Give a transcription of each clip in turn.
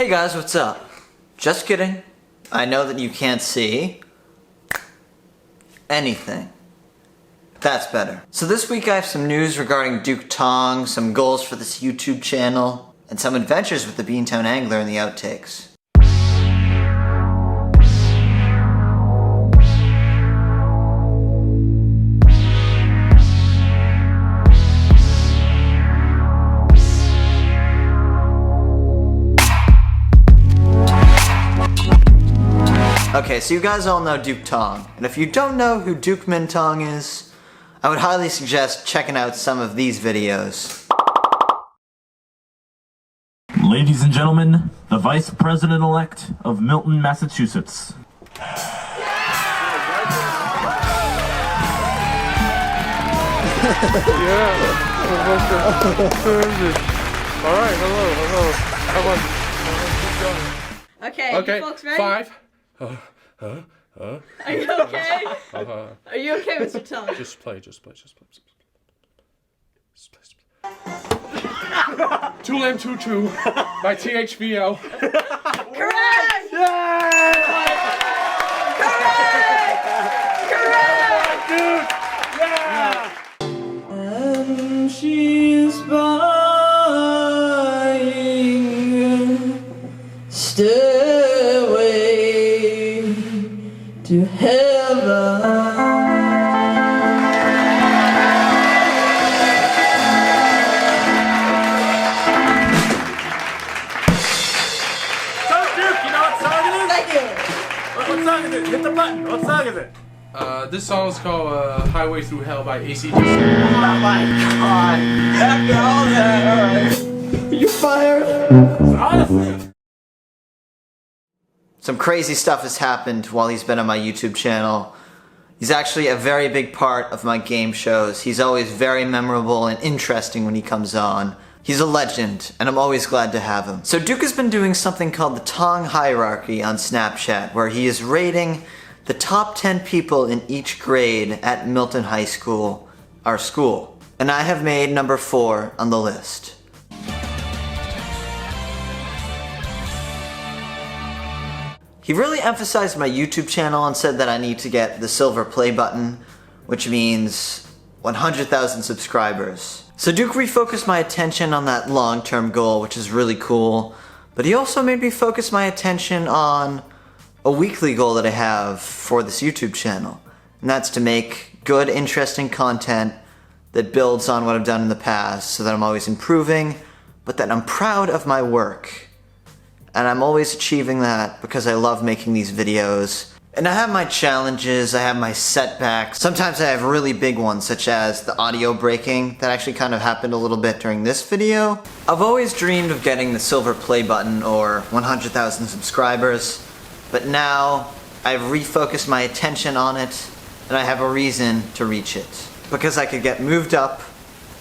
Hey guys, what's up? Just kidding. I know that you can't see anything. That's better. So this week I have some news regarding Duc Tong, some goals for this YouTube channel, and some adventures with the Beantown Angler in the outtakes. Okay, so you guys all know Duc Tong, and if you don't know who Duc Tong is, I would highly suggest checking out some of these videos. Ladies and gentlemen, the Vice President-elect of Milton, Massachusetts. Alright, hello. Come on. Okay, folks ready? 5. Are you okay? Are you okay, Mr. Tong? Just play. Two Lamb Tutu by THVL. Correct! Correct! Dude! Yeah! And she's buying Stairway to Heaven. What song is it? Hit the button. What song is it? This song is called Highway Through Hell by ACDC. Oh my god! After all that, you fired? Honestly. Some crazy stuff has happened while he's been on my YouTube channel. He's actually a very big part of my game shows. He's always very memorable and interesting when he comes on. He's a legend, and I'm always glad to have him. So Duc has been doing something called the Tong Hierarchy on Snapchat, where he is rating the top 10 people in each grade at Milton High School, our school. And I have made number 4 on the list. He really emphasized my YouTube channel and said that I need to get the silver play button, which means 100,000 subscribers. So Duc refocused my attention on that long-term goal, which is really cool, but he also made me focus my attention on a weekly goal that I have for this YouTube channel, and that's to make good, interesting content that builds on what I've done in the past so that I'm always improving, but that I'm proud of my work. And I'm always achieving that because I love making these videos. And I have my challenges, I have my setbacks. Sometimes I have really big ones, such as the audio breaking that actually kind of happened a little bit during this video. I've always dreamed of getting the silver play button or 100,000 subscribers, but now I've refocused my attention on it and I have a reason to reach it. Because I could get moved up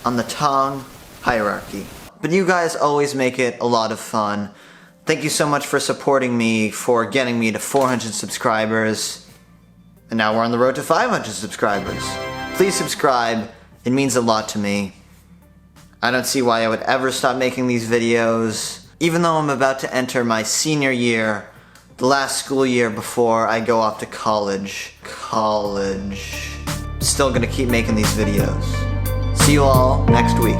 on the Tong Hierarchy. But you guys always make it a lot of fun. Thank you so much for supporting me, for getting me to 400 subscribers. And now we're on the road to 500 subscribers. Please subscribe, it means a lot to me. I don't see why I would ever stop making these videos. Even though I'm about to enter my senior year, the last school year before I go off to college. Still gonna keep making these videos. See you all next week.